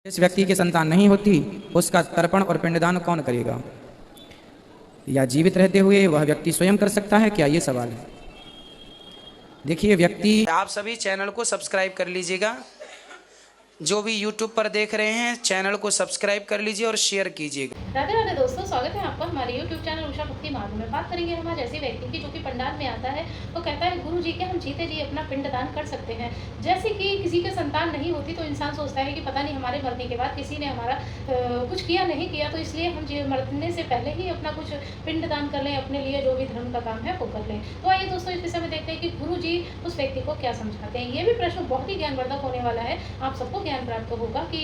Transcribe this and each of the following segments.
जिस व्यक्ति की संतान नहीं होती उसका तर्पण और पिंडदान कौन करेगा? या जीवित रहते हुए वह व्यक्ति स्वयं कर सकता है क्या? ये सवाल है। देखिए व्यक्ति, आप सभी चैनल को सब्सक्राइब कर लीजिएगा। जो भी YouTube पर देख रहे हैं चैनल को सब्सक्राइब कर लीजिए और शेयर कीजिएगा। राधे राधे दोस्तों, स्वागत है आपका हमारे YouTube चैनल उषा भक्ति मार्ग में। बात करेंगे हम आज ऐसे व्यक्ति की जो कि पंडाल में आता है तो कहता है गुरु जी के हम जीते जी अपना पिंडदान कर सकते हैं। जैसे कि किसी के संतान नहीं होती तो इंसान सोचता है कि पता नहीं हमारे मरने के बाद किसी ने हमारा कुछ किया नहीं किया, तो इसलिए हम मरने से पहले ही अपना कुछ पिंडदान कर लें, अपने लिए जो भी धर्म का काम है वो कर लें। तो आइए दोस्तों इस विषय में देखते हैं कि गुरु जी उस व्यक्ति को क्या समझाते हैं। ये भी प्रश्न बहुत ही ज्ञानवर्धक होने वाला है, आप सबको ज्ञान प्राप्त होगा कि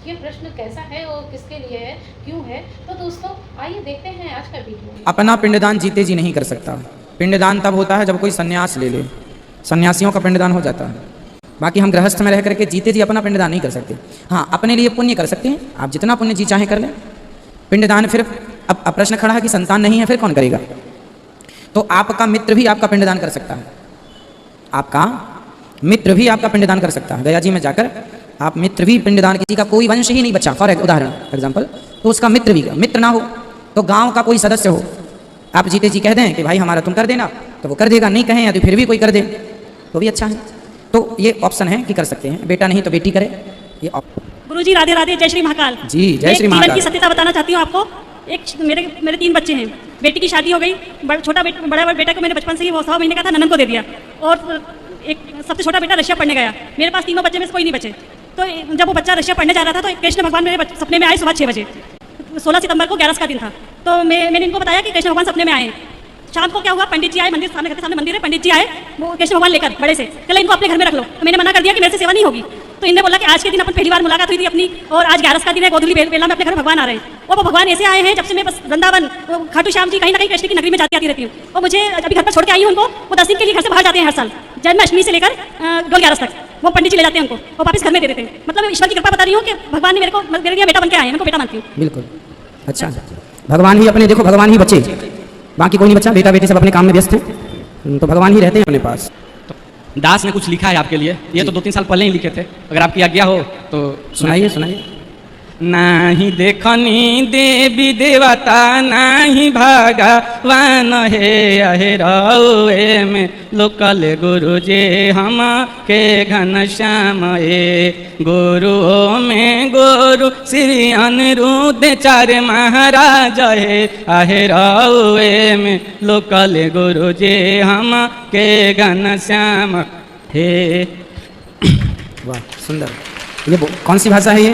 ये प्रश्न कैसा है और किसके लिए है, क्यों है। तो दोस्तों आइए देखते हैं आज का वीडियो। अपना पिंडदान जीते जी नहीं कर सकता। पिंडदान तब होता है जब कोई सन्यास ले ले, सन्यासियों का पिंडदान हो जाता है। बाकी हम गृहस्थ में रह करके जीते जी अपना पिंडदान नहीं कर सकते। हाँ, अपने लिए पुण्य कर सकते हैं, आप जितना पुण्य जी चाहे कर लें। पिंडदान फिर अब प्रश्न खड़ा है कि संतान नहीं है फिर कौन करेगा? तो आपका मित्र भी आपका पिंडदान कर सकता है। आपका मित्र भी आपका पिंडदान कर सकता है। गया जी में जाकर आप मित्र भी पिंडदान, किसी का कोई वंश ही नहीं बचा फॉर उदाहरण एग्जाम्पल, तो उसका मित्र भी, मित्र ना हो तो गांव का कोई सदस्य हो, आप जीते जी कह दें कि भाई हमारा तुम कर देना, तो वो कर देगा। नहीं कहें या तो फिर भी कोई कर दे तो भी अच्छा है। तो ये ऑप्शन है कि कर सकते हैं। बेटा नहीं तो बेटी करे, ये गुरु जी राधे राधे, जय श्री महाकाल जी, जय श्री महाकाल। जीवन की सत्यता बताना चाहती हूँ आपको। मेरे 3 बच्चे हैं। बेटी की शादी हो गई, बड़ा बेटा को मैंने बचपन से ही वो 100 महीने का था ननद को दे दिया, और एक सबसे छोटा बेटा रशिया पढ़ने गया। मेरे पास तीनों बच्चे में से कोई नहीं बचे। तो जब वो बच्चा रशिया पढ़ने जा रहा था तो कृष्ण भगवान मेरे सपने में आए सुबह 6 बजे। 16 सितंबर को 11 का दिन था। तो मैंने इनको बताया कि कृष्ण भगवान सपने में आए। शाम को क्या हुआ, पंडित जी आए, मंदिर सामने मंदिर है, पंडित जी आए वो कृष्ण भगवान लेकर बड़े से, कहला इनको अपने घर में रख लो। तो मैंने मना कर दिया कि मेरे से सेवा नहीं होगी। तो इन्होंने बोला कि आज के दिन अपन पहली बार मुलाकात हुई थी अपनी, और आज 11 का दिन है, गोधूली बेला में अपने घर भगवान आ रहे हैं। वो भगवान ऐसे आए हैं जब से मैं बस वृंदावन, खाटू श्याम जी, कहीं ना कहीं कृष्ण की नगरी में जाती रहती हूँ। और मुझे अभी घर पर छोड़ के आई हूँ उनको। वो 10 दिन के लिए घर से बाहर जाते हैं हर साल, जन्माष्टमी से लेकर डोल 11 तक। वो पंडित जी ले जाते हैं उनको, वो वापस घर में दे देते हैं। मतलब ईश्वर की कृपा बता रही हूँ कि भगवान ने मेरे लिए बेटा बन के आए हैं, उनको बेटा मानती हूँ। बिल्कुल अच्छा, भगवान ही अपने, देखो भगवान ही बचे, बाकी कोई नहीं बचा। बेटा बेटी सब अपने काम में व्यस्त हैं, तो भगवान ही रहते हैं अपने पास। दास ने कुछ लिखा है आपके लिए, ये तो 2-3 साल पहले ही लिखे थे, अगर आपकी आज्ञा हो तो सुनाइए सुनाइए। नाही देखनी देवी देवता नाही भगवान हे अहिरौए में लोकल गुरु जे हम के घन श्याम हे गुरु में गुरु श्री अनिरुद्ध चार महाराज हे अहिरौए में लोकल गुरु जे हम के घन श्याम हे। वाह सुंदर। ये कौन सी भाषा है ये?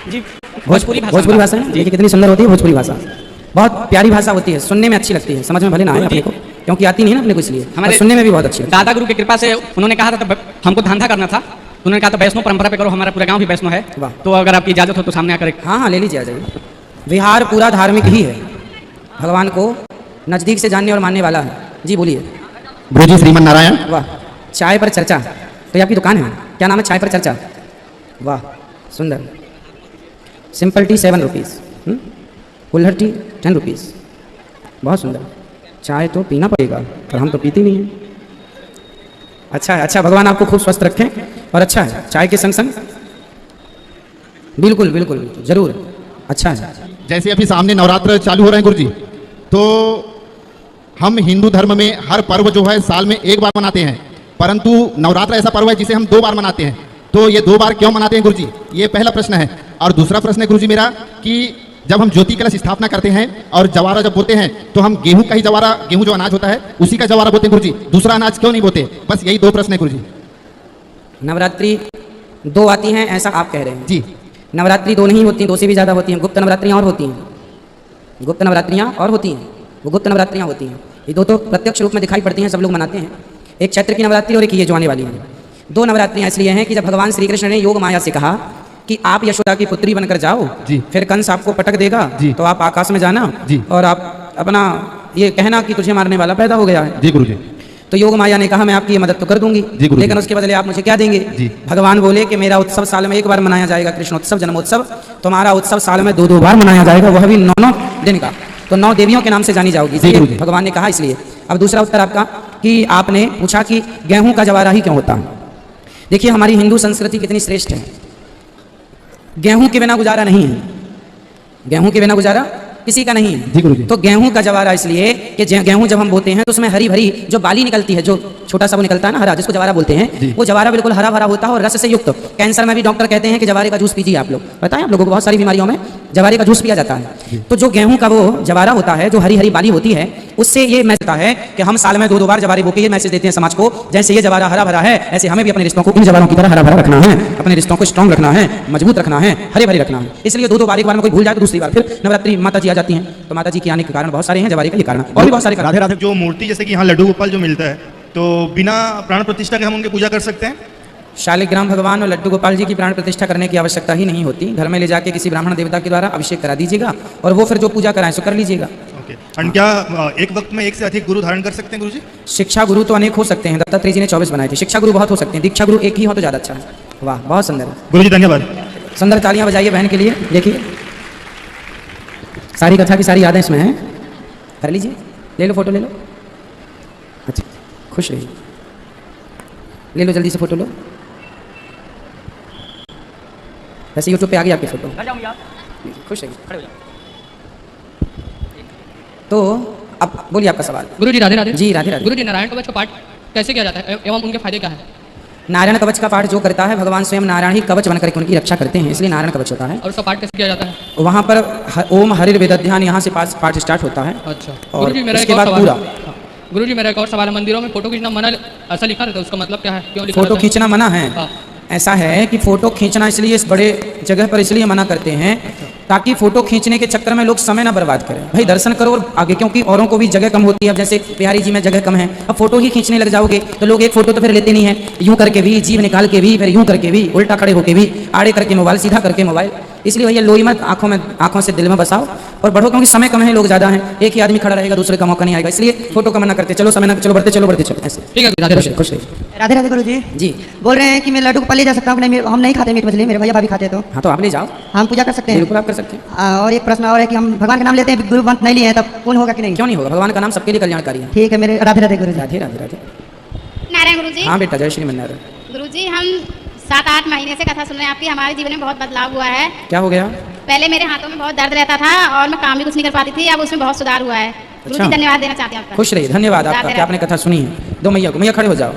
जी भोजपुरी भाषा है। देखिए कितनी सुंदर होती है भोजपुरी भाषा, बहुत प्यारी भाषा होती है, सुनने में अच्छी लगती है, समझ में भले ना आए अपने को, क्योंकि आती नहीं ना अपने को, इसलिए हमारे सुनने में भी बहुत अच्छी है। दादा गुरु की कृपा से उन्होंने कहा था हमको धंधा करना था, उन्होंने कहा था वैष्णव परंपरा पे करो, हमारा पूरा गांव भी वैष्णव है, तो अगर आपकी इजाजत हो तो सामने आकर। हाँ हाँ ले लीजिए, आ जाइए। बिहार पूरा धार्मिक ही है, भगवान को नज़दीक से जानने और मानने वाला है। जी बोलिए। गुरु जी श्रीमन नारायण। वाह, चाय पर चर्चा, तो ये आपकी दुकान है, क्या नाम है? चाय पर चर्चा। वाह सुंदर। सिंपल टी 7 रुपीज़, कुल्हड़ टी 10 रुपीज़। बहुत सुंदर। चाय तो पीना पड़ेगा पर हम तो पीते नहीं हैं। अच्छा है, अच्छा, भगवान आपको खूब स्वस्थ रखें। और अच्छा है, चाय के संग संग बिल्कुल बिल्कुल बिल्कुल जरूर अच्छा है। जैसे अभी सामने नवरात्र चालू हो रहे हैं गुरु जी, तो हम हिंदू धर्म में हर पर्व जो है साल में एक बार मनाते हैं, परंतु नवरात्र ऐसा पर्व है जिसे हम 2 बार मनाते हैं। तो ये 2 बार क्यों मनाते हैं गुरु जी? ये पहला प्रश्न है। और दूसरा प्रश्न है गुरु जी मेरा कि जब हम ज्योति कलश स्थापना करते हैं और जवारा जब बोते हैं तो हम गेहूं का ही जवारा, गेहूं जो अनाज होता है उसी का जवारा बोते हैं गुरु जी, दूसरा अनाज क्यों नहीं बोते? बस यही 2 प्रश्न है गुरु जी। नवरात्रि 2 आती हैं ऐसा आप कह रहे हैं जी? नवरात्रि 2 नहीं होती, 2 से भी ज़्यादा होती हैं। गुप्त नवरात्रियाँ और होती हैं, गुप्त नवरात्रियाँ और होती हैं, वो गुप्त नवरात्रियाँ होती हैं। ये 2 तो प्रत्यक्ष रूप में दिखाई पड़ती हैं, सब लोग मनाते हैं। एक चैत्र की नवरात्रि और एक ये जो आने वाली है। 2 नवरात्रियाँ इसलिए हैं कि जब भगवान श्री कृष्ण ने योग माया से कहा कि आप यशोदा की पुत्री बनकर जाओ जी, फिर कंस आपको पटक देगा जी, तो आप आकाश में जाना जी, और आप अपना ये कहना कि तुझे मारने वाला पैदा हो गया है जी गुरु जी। तो योग माया ने कहा मैं आपकी मदद तो कर दूंगी, लेकिन उसके बदले आप मुझे क्या देंगे जी? भगवान बोले कि मेरा उत्सव साल में 1 बार मनाया जाएगा, कृष्णोत्सव जन्मोत्सव। तुम्हारा उत्सव साल में 2-2 बार मनाया जाएगा, वह भी 9-9 दिन का। तो 9 देवियों के नाम से जानी जाओगी, भगवान ने कहा इसलिए। अब दूसरा उत्तर आपका कि आपने पूछा कि गेहूं का जवारा ही क्यों होता है। देखिए हमारी हिंदू संस्कृति कितनी श्रेष्ठ है। गेहूं के बिना गुजारा नहीं है, गेहूं के बिना गुजारा किसी का नहीं है। जी गुरुजी। तो गेहूं का जवारा इसलिए कि गेहूं जब हम बोते हैं तो उसमें हरी भरी जो बाली निकलती है, जो छोटा सा वो निकलता है ना हरा, जिसको जवारा बोलते हैं, वो जवारा बिल्कुल हरा भरा होता है और रस से युक्त। कैंसर में भी डॉक्टर कहते हैं कि जवारे का जूस पीजिए आप लोग, पता है आप लोगों को बहुत सारी बीमारियों में जवारे का जूस पिया जाता है। तो जो गेहूं का वो जवारा होता है, जो हरी हरी बाली होती है, उससे ये मैसेज होता है कि हम साल में 2-2 बार जवारे बोके ये मैसेज देते हैं समाज को, जैसे ये जवारा हरा भरा है ऐसे हमें भी अपने रिश्तों को इन जवारों की तरह हरा भरा रखना है, अपने रिश्तों को स्ट्रॉन्ग रखना है, मजबूत रखना है, हरे भरे रखना है। इसलिए 2-2 बार, एक बार में कोई भूल जाए तो दूसरी बार फिर नवरात्रि माता जी आ जाती हैं। तो माता जी के आने के कारण बहुत सारे हैं, जवारे का ये कारण और भी बहुत सारे कारण। राधे राधे। जो मूर्ति जैसे कि यहाँ लड्डू गोपाल जो मिलता है, तो बिना प्राण प्रतिष्ठा के हम उनकी पूजा कर सकते हैं? शालिग्राम भगवान और लड्डू गोपाल जी की प्राण प्रतिष्ठा करने की आवश्यकता ही नहीं होती। घर में ले जाके किसी ब्राह्मण देवता के द्वारा अभिषेक करा दीजिएगा और वो फिर जो पूजा कराएं सो कर लीजिएगा। ओके। और क्या एक वक्त में एक से अधिक गुरु धारण कर सकते हैं गुरुजी? शिक्षा गुरु तो अनेक हो सकते हैं, दत्तात्रेय जी ने 24 बनाए थे। शिक्षा गुरु बहुत हो सकते हैं, दीक्षा गुरु एक ही हो तो ज़्यादा अच्छा है। वाह, बहुत सुंदर है। गुरुजी धन्यवाद। सुंदर तालियां बजाइए बहन के लिए। देखिए सारी कथा की सारी यादें इसमें हैं, कर लीजिए, ले लो फोटो ले लो। अच्छा, खुश रहिए, ले लो जल्दी से फोटो लो। वैसे यूट्यूब पे आ गई आपकी फोटो, खुश रहिए। तो अब बोलिए आपका सवाल। गुरुजी राधे राधे। जी राधे राधे। गुरुजी नारायण कवच का पाठ कैसे किया जाता है एवं उनके फायदे क्या है? नारायण कवच का पाठ जो करता है, भगवान स्वयं नारायण ही कवच बनकर के उनकी रक्षा करते हैं, इसलिए नारायण कवच होता है। और उसका पाठ कैसे किया जाता है? वहाँ पर ओम हरिर वेदध्यान यहाँ से पाठ स्टार्ट होता है। अच्छा और गुरुजी मेरा उसके एक और बाद सवाल पूरा है। गुरुजी मेरा एक और सवाल है, मंदिरों में फोटो खींचना मना ऐसा लिखा रहता है, उसका मतलब क्या है, क्यों लिखा फोटो रहता है? खींचना मना है। हाँ। ऐसा है कि फोटो खींचना इसलिए इस बड़े जगह पर इसलिए मना करते हैं ताकि फोटो खींचने के चक्कर में लोग समय ना बर्बाद करें। भाई दर्शन करो और आगे, क्योंकि औरों को भी जगह कम होती है। अब जैसे बिहारी जी में जगह कम है, अब फोटो ही खींचने लग जाओगे तो लोग एक फोटो तो फिर लेते नहीं है, यूं करके भी, जीभ निकाल के भी, फिर यूं करके भी, उल्टा खड़े होके भी, आड़े करके मोबाइल, सीधा करके मोबाइल। इसलिए भैया लोई मत, आंखों से दिल में बसाओ और बढ़ो, क्योंकि समय कम है, लोग ज्यादा हैं, एक ही आदमी खड़ा रहेगा, दूसरे का मौका नहीं आएगा। इसलिए फोटो का मना करते, चलो समय ना, चलो बढ़ते चलो ऐसे। ठीक है राधे राधे। खुश रहिए। राधे राधे गुरुजी। जी बोल रहे हैं कि मैं लड्डू गोपाल ले जा सकता हूँ कि नहीं? हम नहीं खाते मीट मछली, मेरे भैया भाभी खाते हैं, तो हाँ, तो आप ले जाओ, हम पूजा कर सकते हैं? बिल्कुल आप कर सकते हैं। और एक प्रश्न और है कि हम भगवान का नाम लेते हैं, गुरु मंत्र नहीं लिए हैं, तब कौन होगा कि नहीं? क्यों नहीं होगा, भगवान का नाम सबके लिए कल्याणकारी है। ठीक है मेरे राधे राधे गुरुजी। राधे राधे राधे। नारायण गुरुजी। हाँ बेटा, जय श्री मन्नारायण। गुरुजी हम 7-8 महीने से कथा सुन रहे हैं आपकी, हमारे जीवन में बहुत बदलाव हुआ है। क्या हो गया? पहले मेरे हाथों में बहुत दर्द रहता था और मैं काम भी कुछ नहीं कर पाती थी, अब उसमें बहुत सुधार हुआ है। गुरुजी धन्यवाद देना चाहते हैं आपका। खुश रहिए, धन्यवाद आपका राधे कि आपने कथा सुनी है। दो मैया को, मैया खड़े हो जाओ।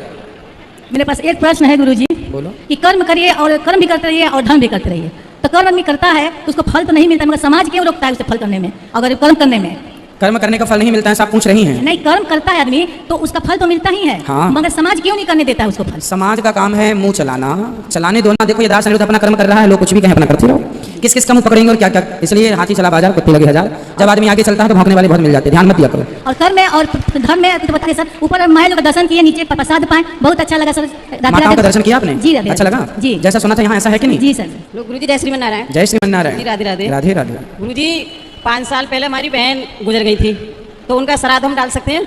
मेरे पास एक प्रश्न है गुरुजी बोलो। कि कर्म करिए और कर्म भी करते रहिए और धर्म भी करते रहिए। तो कर्म आदमी करता है तो उसको फल तो नहीं मिलता, मगर समाज क्यों रोकता है उसे फल करने में, अगर कर्म करने में? कर्म करने का फल नहीं मिलता है, आप पूछ रही हैं? नहीं, कर्म करता है आदमी तो उसका फल तो मिलता ही है, हाँ। मगर समाज क्यों नहीं करने देता है उसको फल? समाज का काम है मुंह चलाना, चलाने दो ना। देखो ये दास अनिरुद्ध अपना कर्म कर रहा है, लोग कुछ भी कहें अपना करते रहो। किस किस का मुंह पकड़ेंगे और क्या क्या। इसलिए हाथी चला बाजार, कुत्ते लगे हजार। जब आदमी आगे चलता है तो भौंकने वाले बहुत मिल जाते हैं, ध्यान मत दिया करो। और कर्म में और धर्म में तो बताइए सर, ऊपर महल का दर्शन किए, नीचे प्रसाद पाए, बहुत अच्छा लगा सर। माताओं का दर्शन किया आपने? जी राधे। अच्छा लगा जी, जैसा सुना था यहाँ ऐसा है कि नहीं? जी सर। गुरुजी जय श्रीमन्नारायण। जय श्री मन्नारायण। जी, राधे राधे। राधे राधे। गुरुजी 5 साल पहले हमारी बहन गुजर गई थी, तो उनका श्राद्ध हम डाल सकते हैं?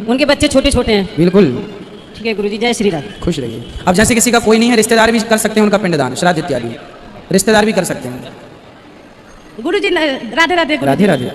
उनके बच्चे छोटे छोटे हैं। बिल्कुल। ठीक है गुरुजी, जय श्री राधे। खुश रहिए। अब जैसे किसी का कोई नहीं है, रिश्तेदार भी कर सकते हैं उनका पिंडदान, श्राद्ध इत्यादि रिश्तेदार भी कर सकते हैं। गुरुजी राधे राधे। राधे राधे।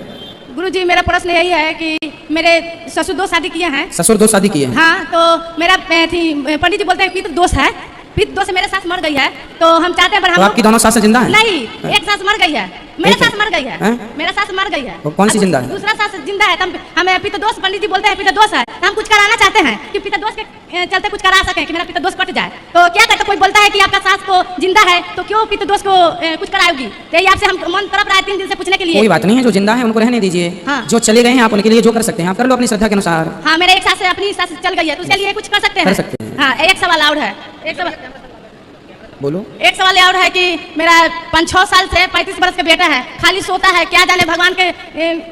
गुरुजी मेरा प्रश्न यही है कि मेरे ससुर 2 शादी किए हैं। ससुर 2 शादी किए हैं? हाँ, तो मेरा पंडित जी बोलते हैं पितृ दोष है, पितृ दोष से मेरे सास मर गई है, तो हम चाहते हैं पर तो हम आपकी दोनों सास जिंदा हैं? नहीं, एक सास मर गई है, मेरा एक है? सास मर गई है, हैं? मेरा सास मर गई है। वो कौन सी जिंदा है? दूसरा सास जिंदा है, तो हमें पितृ दोष, पंडित जी बोलते हैं पितृ दोष है, तो हम कुछ कराना चाहते हैं कि पितृ दोष के चलते कुछ करा सकें कि मेरा पितृ दोष कट जाए। तो क्या करते, कोई बोलता है कि आपका सास को जिंदा है तो क्यों पितृ दोष को कुछ कराओगी? यही आपसे हम मन तरफ रहा है 3 दिन से पूछने के लिए। कोई बात नहीं है, जो जिंदा है उनको रहने दीजिए। हाँ। जो चले गए हैं आप उनके लिए जो कर सकते हैं आप कर लो अपनी श्रद्धा के अनुसार। हाँ, मेरे एक सास अपनी सास चल गई है, तो उसके लिए कुछ कर सकते हैं? कर सकते हैं। हाँ, एक सवाल और है, बोलो। एक सवाल और है कि मेरा 5-6 साल से 35 वर्ष का बेटा है, खाली सोता है, क्या जाने भगवान के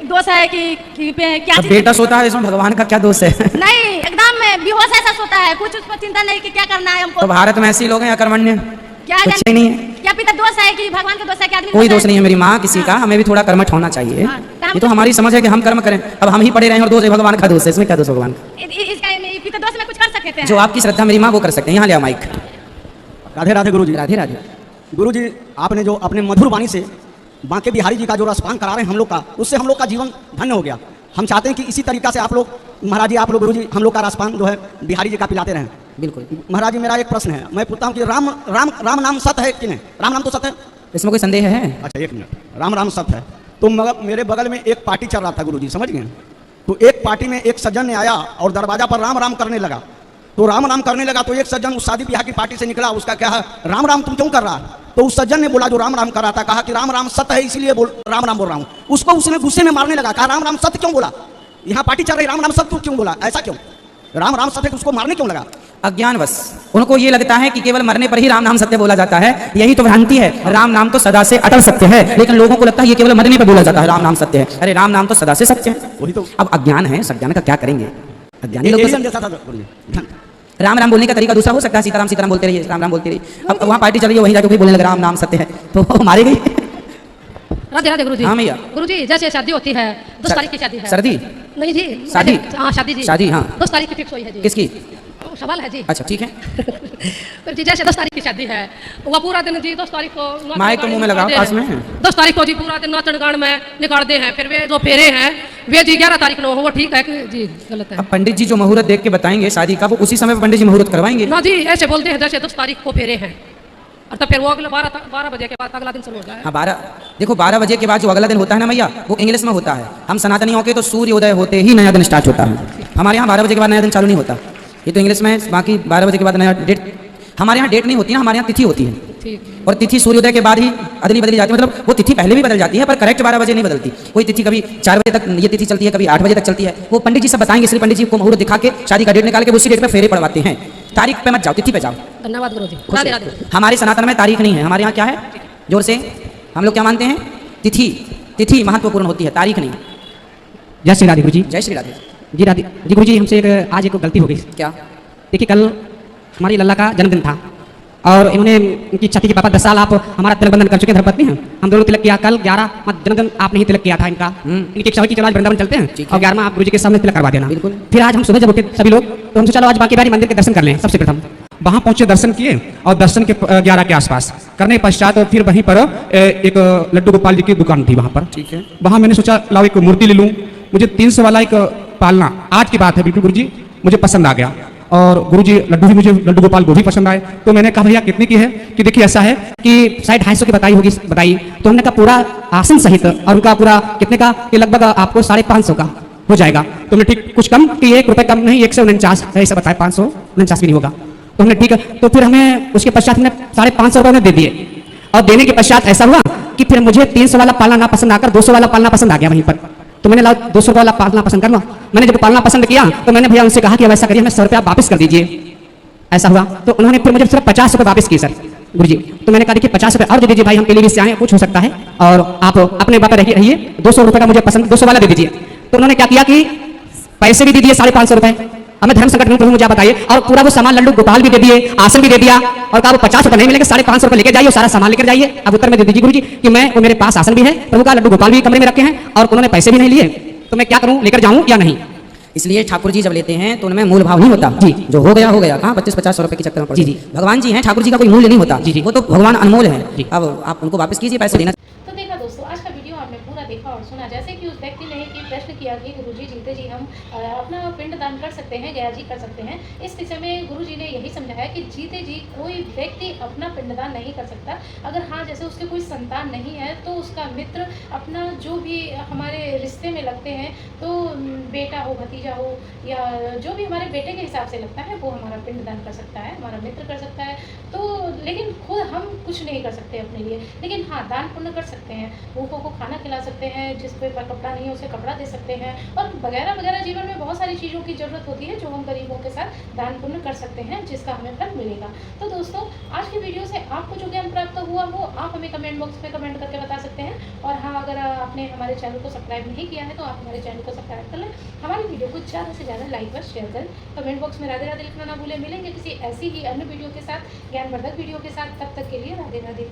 दोष है कि क्या अब चीज़- बेटा सोता है, इसमें भगवान का क्या दोष है? नहीं, एकदम बेहोश ऐसा सोता है, कुछ उसको चिंता नहीं कि क्या करना है हमको। तो भारत में ऐसे ही लोग हैं अकर्मण्य, क्या कुछ जाने- ही नहीं है। क्या पिता दोष है कि भगवान का दोष है कि आदमी का कोई दोष दोष नहीं है मेरी माँ किसी का, हमें भी थोड़ा कर्मठ होना चाहिए। हाँ, तो हम- ये तो हमारी समझ है कि हम कर्म करें। अब हम ही पड़े रहे और दोष है भगवान का दोष है, इसमें क्या दोष भगवान का? इसका पिता दोष में कुछ कर सकते हैं? जो आपकी श्रद्धा मेरी माँ वो कर सकते हैं। यहाँ लिया माइक। राधे राधे गुरुजी। राधे राधे। गुरुजी आपने जो अपने मधुर वाणी से बांके बिहारी जी का जो रसपान करा रहे हैं हम लोग का, उससे हम लोग का जीवन धन्य हो गया। हम चाहते हैं कि इसी तरीका से आप लोग महाराज जी, आप लोग गुरुजी हम लोग का रसपान जो है बिहारी जी का पिलाते रहें। बिल्कुल। महाराज जी मेरा एक प्रश्न है, मैं पूछता हूँ कि राम नाम सत्य है कि नहीं? राम नाम तो सत्य है? इसमें कोई संदेह है? अच्छा एक मिनट, राम राम सत्य है। तो मगर मेरे बगल में एक पार्टी चल रहा था गुरुजी, समझ गए? तो एक पार्टी में एक सज्जन ने आया और दरवाजा पर राम राम करने लगा। तो राम राम करने लगा तो एक सज्जन उस शादी ब्याह की पार्टी से निकला, उसका क्या है, राम राम तुम क्यों कर रहा है? तो उस सज्जन ने बोला जो राम राम कर रहा था, कहा कि राम राम सत्य है इसलिए राम राम बोल रहा हूँ। उसको उसने गुस्से में मारने लगा, कहा राम राम सत्य क्यों बोला, यहाँ पार्टी चल रही, राम राम सत्य क्यों बोला, ऐसा क्यों, राम राम सत्य उसको मारने क्यों लगा? अज्ञानवश उनको ये लगता है कि केवल मरने पर ही राम नाम सत्य बोला जाता है, यही तो भ्रांति है। राम नाम तो सदा से अटल सत्य है, लेकिन लोगों को लगता है ये केवल मरने पर बोला जाता है राम नाम सत्य है। अरे राम नाम तो सदा से सत्य है। वही तो अब अज्ञान है, इस अज्ञान का क्या करेंगे? अज्ञानी लोग एलियन जैसा था गुरुजी। राम राम बोलने का तरीका दूसरा हो सकता है, सीताराम सीताराम बोलते रहिए, राम राम बोलते रहिए। अब वहाँ पार्टी चल रही है, वहीं जाके कोई बोलने लगा राम नाम सत्य है, तो वो मारे गई। राधे राधे गुरुजी। हाँ भैया। गुरुजी जैसे शादी होती है 10 तारीख की शादी है। सर्दी? नहीं जी, शादी? हाँ शादी जी। शादी हाँ 10 तारीख की फिक्स हुई है जी। किसकी? सवाल है जी। अच्छा ठीक है। जी जैसे 10 तारीख की शादी है, वो पूरा दिन जी 10 तारीख को माइक तो मुंह में लगाओ, पास में है। 10 तारीख को जी पूरा दिन नाचन गान में निकालते हैं, फिर वे जो फेरे हैं वे जी 11 तारीख को, वो ठीक है कि जी गलत है? अब पंडित जी जो मुहूर्त देख के बताएंगे शादी का, वो उसी समय पंडित जी मुहूर्त करवाएंगे ना जी, ऐसे बोलते हैं जैसे 10 तारीख को फेरे हैं और तब फिर वो अगले 12 बजे के बाद अगला दिन शुरू हो जाए। हाँ 12 बजे के बाद जो अगला दिन होता है ना भैया, वो इंग्लिश में होता है। हम सनातनियों के तो सूर्योदय होते ही नया दिन स्टार्ट होता है। हमारे यहाँ 12 बजे के बाद नया दिन चालू नहीं होता, ये तो इंग्लिश में है। बाकी 12 बजे के बाद नया डेट, हमारे यहाँ डेट नहीं होती है, हमारे यहाँ तिथि होती है। और तिथि सूर्योदय के बाद ही अदली बदली जाती है, मतलब वो तिथि पहले भी बदल जाती है पर करेक्ट 12 बजे नहीं बदलती। कोई तिथि कभी 4 बजे तक ये तिथि चलती है, कभी 8 बजे तक चलती है। वो पंडित जी सब बताएंगे, इसलिए पंडित जी को मुहूर्त दिखा के शादी का डेट निकाल के उसी डेट पे फेरे पड़वाते हैं। तारीख पे मत जाओ, तिथि पे जाओ। धन्यवाद गुरुजी। राधे राधे। हमारे सनातन में तारीख नहीं है, हमारे यहाँ क्या है, जोर से हम लोग क्या मानते हैं, तिथि। तिथि महत्वपूर्ण होती है, तारीख नहीं। जय श्री राधे गुरुजी। जय श्री राधे। जी राधे जी गुरुजी, हमसे आज एक गलती हो गई। क्या? देखिए कल हमारी लल्ला का जन्मदिन था और इन्होंने उनकी इच्छा थी कि पापा 10 साल आप हमारा तिलक बंधन कर चुके हैं, धर्मपत्नी हैं, हम दोनों तिलक किया। कल 11 जन्मदिन आपने ही तिलक किया था इनका। इनकी इच्छा हुई कि चलो आज वृंदावन चलते हैं और 11वां आप गुरुजी के सामने तिलक करवा देना। बिल्कुल। फिर आज हम सुबह जब उठे सभी लोग, तो हमसे चलो आज बाकी बारी मंदिर के दर्शन कर लें। सबसे प्रथम वहाँ पहुंचे, दर्शन किए और दर्शन के 11 के आसपास करने के पश्चात फिर वहीं पर एक लड्डू गोपाल जी की दुकान थी वहाँ पर। ठीक है। वहाँ मैंने सोचा लाओ एक मूर्ति ले लूँ। मुझे 300 वाला एक पालना, आज की बात है बिल्कुल गुरुजी, मुझे पसंद आ गया। और गुरुजी लड्डू भी, मुझे लड्डू गोपाल वो भी पसंद आए। तो मैंने कहा भैया कितने की है? कि देखिए ऐसा है कि शायद 250 की बताई होगी, बताई। तो हमने कहा पूरा आसन सहित और उनका पूरा कितने का, कि लगभग आपको 550 का हो जाएगा। तो हमने ठीक कुछ कम कि 1 रुपये कम नहीं, 149 ऐसा बताया, 549 भी नहीं होगा। तो हमने ठीक है, तो फिर हमें उसके पश्चात हमने 550 रुपये दे दिए। और देने के पश्चात ऐसा हुआ कि फिर मुझे 300 वाला पालना ना पसंद आकर 200 वाला पालना पसंद आ गया वहीं पर। तो मैंने 200 वाला पालना पसंद कर लो। मैंने जब पालना पसंद किया तो मैंने भैया उनसे कहा कि अब ऐसा करिए, हमें 100 रुपया वापस कर दीजिए। ऐसा हुआ तो उन्होंने फिर मुझे सिर्फ 50 रुपये वापस किए सर गुरुजी। तो मैंने कहा देखिए 50 रुपये और दे दीजिए भाई, हम पीलीभीत से आए, कुछ हो सकता है और आप अपने बात रहिए, 200 रुपये का मुझे पसंद, 200 वाला दे दीजिए। तो उन्होंने क्या किया कि पैसे भी दे दिए 550 रुपये। हमें धर्म संकट में प्रभु मुझे आप बताइए, और पूरा वो सामान लड्डू गोपाल भी दे दिए, आसन भी दे दिया, और कहा वो 50 रुपये नहीं मिलेंगे, 550 रुपये लेकर जाइए, सारा सामान लेकर जाइए। अब उत्तर में दे दीजिए गुरुजी कि मैं, वो मेरे पास आसन भी है, प्रभु का लड्डू गोपाल भी कमरे में रखे हैं और उन्होंने पैसे भी नहीं लिए, तो मैं क्या करूं, लेकर जाऊं या नहीं? इसलिए ठाकुर जी जब लेते हैं तो उनमें मूल भाव नहीं होता जी, जो हो गया कहाँ 25-50 रुपए के चक्कर में पड़। जी भगवान जी हैं, ठाकुर जी का कोई मूल्य नहीं होता जी, वो तो भगवान अनमोल है। अब आप उनको वापस कीजिए, पैसे देना। तो देखा दोस्तों, आज का वीडियो आपने पूरा देखा और सुना। जैसे कि उस व्यक्ति ने कि प्रश्न किया कि गुरुजी जीते जी हम अपना पिंड दान कर सकते हैं, गया जी कर सकते हैं। इस विषय में गुरुजी ने यही समझाया कि जीते जी कोई व्यक्ति अपना पिंडदान नहीं कर सकता। अगर हाँ जैसे उसके कोई संतान नहीं है तो उसका मित्र, अपना जो भी हमारे रिश्ते में लगते हैं, तो बेटा हो, भतीजा हो, या जो भी हमारे बेटे के हिसाब से लगता है वो हमारा पिंडदान कर सकता है, हमारा मित्र कर सकता है। तो लेकिन खुद हम कुछ नहीं कर सकते अपने लिए, लेकिन हाँ दान पुण्य कर सकते हैं। भूखों को खाना खिला सकते हैं, जिस पे कपड़ा नहीं है उसे कपड़ा दे सकते हैं, और वगैरह वगैरह जीवन में बहुत सारी चीज़ों की ज़रूरत होती है जो हम गरीबों के साथ दान पुण्य कर सकते हैं, जिसका हमें फल मिलेगा। तो दोस्तों, आज की वीडियो से आपको जो ज्ञान प्राप्त हुआ वो आप हमें कमेंट बॉक्स में कमेंट करके बता सकते हैं। और हाँ, अगर आपने हमारे चैनल को सब्सक्राइब नहीं किया है तो आप हमारे चैनल को सब्सक्राइब कर लें, हमारी वीडियो को ज़्यादा से ज़्यादा लाइक और शेयर करें। कमेंट बॉक्स में राधे राधे लिखना ना भूलें। मिलेंगे किसी ऐसी ही अन्य वीडियो के साथ, ज्ञानवर्धक वीडियो के साथ। तब तक के लिए राधे राधे।